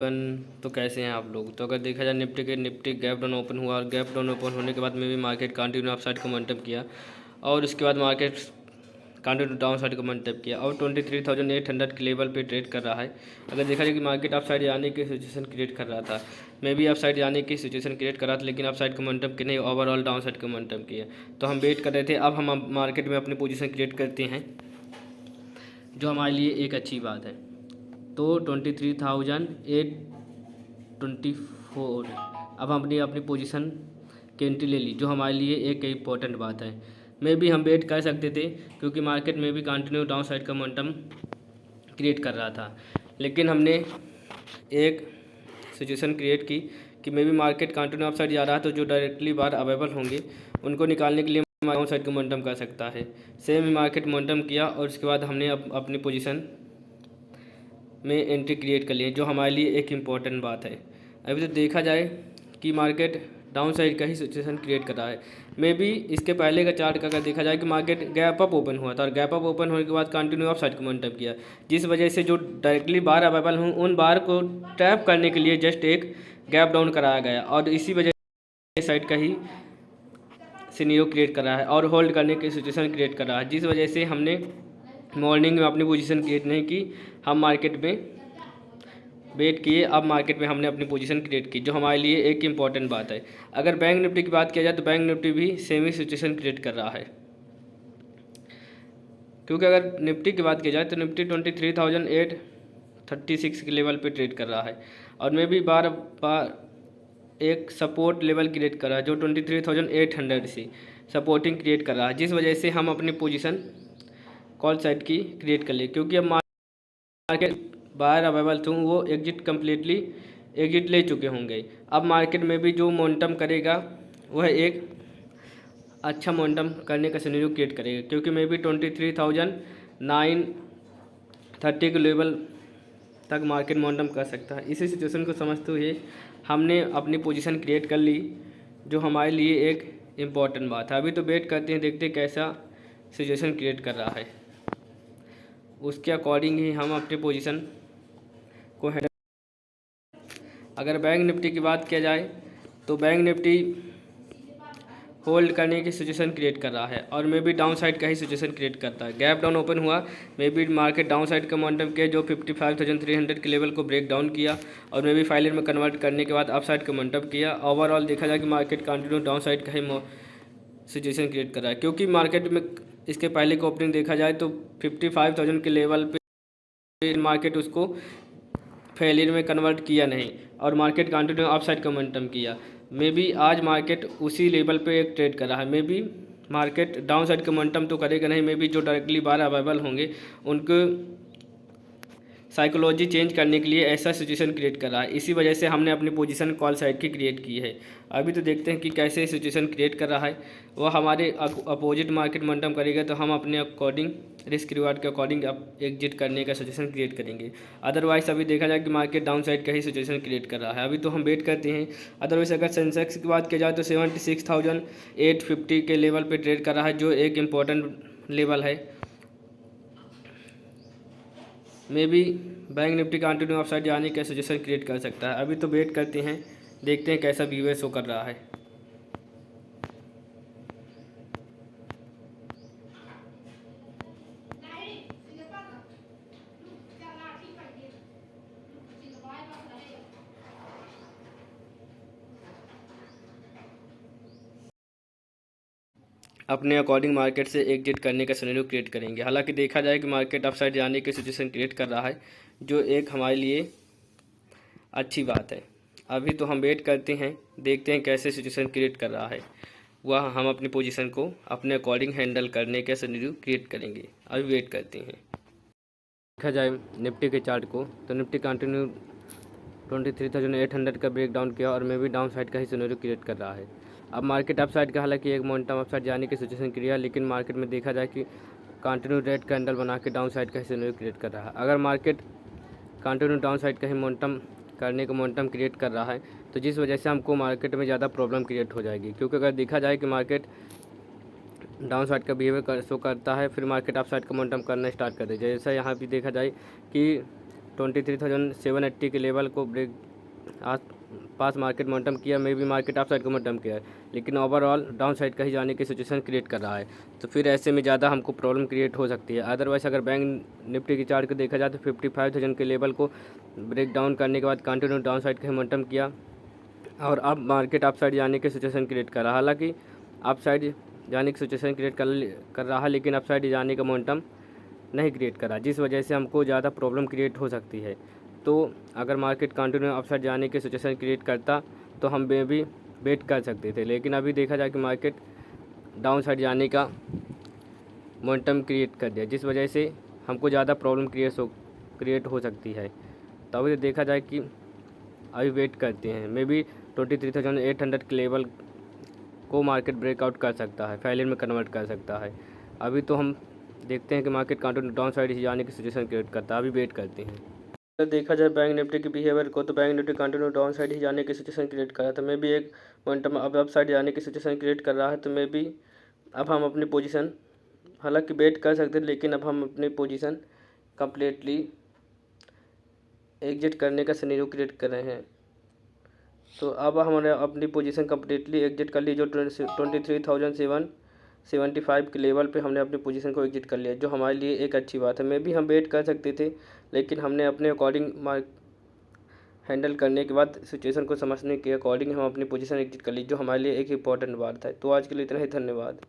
तो कैसे हैं आप लोग। तो अगर देखा जाए निफ्टी गैप डाउन ओपन हुआ और गैप डाउन ओपन होने के बाद में भी मार्केट कंटिन्यू अपसाइड का मोमेंटम किया और उसके बाद मार्केट कंटिन्यू डाउन साइड का मोमेंटम किया और 23,800 के लेवल पे ट्रेड कर रहा है। अगर देखा जाए कि मार्केट अप साइड जाने की सिचुएशन क्रिएट कर रहा था, मे भी अप साइड जाने की सिचुएशन क्रिएट कर रहा था, लेकिन अप साइड का मोमेंटम की नहीं, ओवरऑल डाउन साइड का मोमेंटम किया। तो हम वेट कर रहे थे। अब हम मार्केट में अपनी पोजीशन क्रिएट करते हैं, जो हमारे लिए एक अच्छी बात है। तो 23,824 अब हमने अपनी पोजीशन की एंट्री ले ली, जो हमारे लिए एक इम्पोर्टेंट बात है। मे भी हम वेट कर सकते थे, क्योंकि मार्केट में भी कंटिन्यू डाउन साइड का मोमेंटम क्रिएट कर रहा था, लेकिन हमने एक सिचुएशन क्रिएट की कि मे भी मार्केट कंटिन्यू अप साइड जा रहा है, तो जो डायरेक्टली बाहर अवेलेबल होंगे उनको निकालने के लिए डाउन साइड का मोमेंटम कर सकता है। सेम ही मार्केट मोमेंटम किया और उसके बाद हमने अपनी पोजीशन में एंट्री क्रिएट कर ली, जो हमारे लिए एक इम्पॉर्टेंट बात है। अभी तो देखा जाए कि मार्केट डाउन साइड का ही सिचुएशन क्रिएट कर रहा है। मे बी इसके पहले का चार्ट का अगर देखा जाए कि मार्केट गैप अप ओपन हुआ था और गैप अप ओपन होने के बाद कंटिन्यू अप साइड का मोमेंटम किया, जिस वजह से जो डायरेक्टली बार अवेलेबल हूँ उन बार को ट्रैप करने के लिए जस्ट एक गैप डाउन कराया गया और इसी वजह से साइड का ही सिनेरियो क्रिएट कर रहा है और होल्ड करने की सिचुएशन क्रिएट कर रहा है, जिस वजह से हमने मॉर्निंग में अपनी पोजीशन क्रिएट नहीं की। हम मार्केट में वेट किए, अब मार्केट में हमने अपनी पोजीशन क्रिएट की, जो हमारे लिए एक इम्पॉर्टेंट बात है। अगर बैंक निफ्टी की बात किया जाए तो बैंक निफ्टी भी सेम ही सिचुएशन क्रिएट कर रहा है, क्योंकि अगर निफ्टी की बात की जाए तो निफ्टी 23,836 के लेवल पे ट्रेड कर रहा है और मैं भी बार बार एक सपोर्ट लेवल क्रिएट कर रहा है, जो 23,800 से सपोर्टिंग क्रिएट कर रहा है, जिस वजह से हम अपनी पोजीशन कॉल साइड की क्रिएट कर लिए, क्योंकि अब मार्केट बाहर अवेलेबल थे वो कम्प्लीटली एग्जिट ले चुके होंगे। अब मार्केट में भी जो मोमेंटम करेगा वह एक अच्छा मोमेंटम करने का सिनेरियो क्रिएट करेगा, क्योंकि मे भी 23,930 के लेवल तक मार्केट मोमेंटम कर सकता है। इसी सिचुएशन को समझते हुए हमने अपनी पोजीशन क्रिएट कर ली, जो हमारे लिए एक इम्पॉर्टेंट बात है। अभी तो वेट करते हैं, देखते हैं कैसा सिचुएशन क्रिएट कर रहा है, उसके अकॉर्डिंग ही हम अपनी पोजीशन को हैंडल। अगर बैंक निफ्टी की बात किया जाए तो बैंक निफ्टी होल्ड करने की सिचुएशन क्रिएट कर रहा है और मे भी डाउन साइड का ही सिचुएशन क्रिएट करता है। गैप डाउन ओपन हुआ, मे भी मार्केट डाउन साइड का मोमेंटम किया, जो 55,300 के लेवल को ब्रेक डाउन किया और मे भी फाइलर में कन्वर्ट करने के बाद अप साइड का मोमेंटम किया। ओवरऑल देखा जाए कि मार्केट कंटिन्यू डाउन साइड का ही सिचुएशन क्रिएट कर रहा है, क्योंकि मार्केट में इसके पहले का ओपनिंग देखा जाए तो 55,000 के लेवल पे मार्केट उसको फेलियर में कन्वर्ट किया नहीं और मार्केट कंटिन्यू अप साइड का मोमेंटम किया। मे बी आज मार्केट उसी लेवल पे एक ट्रेड कर रहा है। May be market down side का मोमेंटम तो करेगा नहीं, मे बी जो डायरेक्टली बाहर अवेलेबल होंगे उनको साइकोलॉजी चेंज करने के लिए ऐसा सिचुएशन क्रिएट कर रहा है। इसी वजह से हमने अपनी पोजीशन कॉल साइड की क्रिएट की है। अभी तो देखते हैं कि कैसे सिचुएशन क्रिएट कर रहा है। वह हमारे अपोजिट मार्केट मोमेंटम करेगा तो हम अपने अकॉर्डिंग रिस्क रिवार्ड के अकॉर्डिंग अब एग्जिट करने का सिचुएशन क्रिएट करेंगे। अदरवाइज अभी देखा जाए कि मार्केट डाउन साइड का ही सिचुएशन क्रिएट कर रहा है। अभी तो हम वेट करते हैं। अदरवाइज अगर सेंसेक्स की बात की जाए तो 76,850 के लेवल पर ट्रेड कर रहा है, जो एक इम्पॉर्टेंट लेवल है। May be bank nifty continue upside जाने का सजेशन क्रिएट कर सकता है। अभी तो वेट करते हैं, देखते हैं कैसा बिहेवियर शो कर रहा है। अपने अकॉर्डिंग मार्केट से एग्जिट करने का सिनेरियो क्रिएट करेंगे। हालांकि देखा जाए कि मार्केट अपसाइड जाने की सिचुएशन क्रिएट कर रहा है, जो एक हमारे लिए अच्छी बात है। अभी तो हम वेट करते हैं, देखते हैं कैसे सिचुएशन क्रिएट कर रहा है। वह हम अपनी पोजीशन को अपने अकॉर्डिंग हैंडल करने का सिनेरियो क्रिएट करेंगे। अभी वेट करते हैं। देखा जाए निफ्टी के चार्ट को तो निफ्टी कंटिन्यू 23,800 का ब्रेक डाउन किया और मे भी डाउन साइड का ही सिनेरियो क्रिएट कर रहा है। अब मार्केट अप साइड का हालांकि एक मोमेंटम अप साइड जाने की सिचुएशन क्रिया, लेकिन मार्केट में देखा जाए कि कंटिन्यू रेड कैंडल बना के डाउन साइड का ही सिनेरियो क्रिएट कर रहा है। अगर मार्केट कंटिन्यू डाउन साइड का ही मोमेंटम करने का मोमेंटम क्रिएट कर रहा है, तो जिस वजह से हमको मार्केट में ज़्यादा प्रॉब्लम क्रिएट हो जाएगी। क्योंकि अगर देखा जाए कि मार्केट डाउन साइड का बिहेवियर शो करता है, फिर मार्केट अप साइड का मोमेंटम करना स्टार्ट कर दे। जैसा यहाँ भी देखा जाए कि 23,780 के लेवल को ब्रेक आज पास मार्केट मोमेंटम किया, मे भी मार्केट अप साइड का मोमेंटम किया है, लेकिन ओवरऑल डाउन साइड का ही जाने की सिचुएशन क्रिएट कर रहा है। तो फिर ऐसे में ज़्यादा हमको प्रॉब्लम क्रिएट हो सकती है। अदरवाइज़ अगर बैंक निफ्टी की चार्ट को देखा जाए तो 55,000 के लेवल को ब्रेक डाउन करने के बाद कंटिन्यू डाउन साइड का ही मोमेंटम किया और अब मार्केट अप साइड जाने की सिचुएशन क्रिएट कर रहा। हालांकि अप साइड जाने की सिचुएशन क्रिएट कर रहा, लेकिन अप साइड जाने का मोमेंटम नहीं क्रिएट करा, जिस वजह से हमको ज़्यादा प्रॉब्लम क्रिएट हो सकती है। तो अगर मार्केट कंटिन्यू अप साइड जाने की सिचुएशन क्रिएट करता तो हम भी वेट कर सकते थे, लेकिन अभी देखा जाए कि मार्केट डाउन साइड जाने का मोमेंटम क्रिएट कर दिया, जिस वजह से हमको ज़्यादा प्रॉब्लम क्रिएट हो सकती है। तो अभी देखा जाए कि अभी वेट करते हैं, मे बी 23,800 के लेवल को मार्केट ब्रेकआउट कर सकता है, फेलियर में कन्वर्ट कर सकता है। अभी तो हम देखते हैं कि मार्केट कंटिन्यू डाउन साइड ही जाने की सिचुएशन क्रिएट करता है, अभी वेट करते हैं। अगर देखा जाए बैंक निफ्टी के बिहेवियर को, तो bank nifty continue downside ही जाने की सिचुएशन क्रिएट कर रहा था, मे भी एक मोमेंटम अब अप साइड जाने की सिचुएशन क्रिएट कर रहा है। तो मे भी अब हम अपनी पोजीशन हालांकि वेट कर सकते थे, लेकिन अब हम अपनी पोजीशन कम्प्लीटली एग्जिट करने का सिनेरियो क्रिएट कर रहे हैं। तो अब हमने अपनी पोजीशन कम्प्लीटली एग्जिट कर ली, जो 23,775 के लेवल पे हमने अपनी पोजीशन को एग्जिट कर लिया, जो हमारे लिए एक अच्छी बात है। मे भी हम वेट कर सकते थे, लेकिन हमने अपने अकॉर्डिंग हैंडल करने के बाद सिचुएशन को समझने के अकॉर्डिंग हम अपनी पोजीशन एग्जिट कर ली, जो हमारे लिए एक इंपॉर्टेंट बात है। तो आज के लिए इतना ही, धन्यवाद।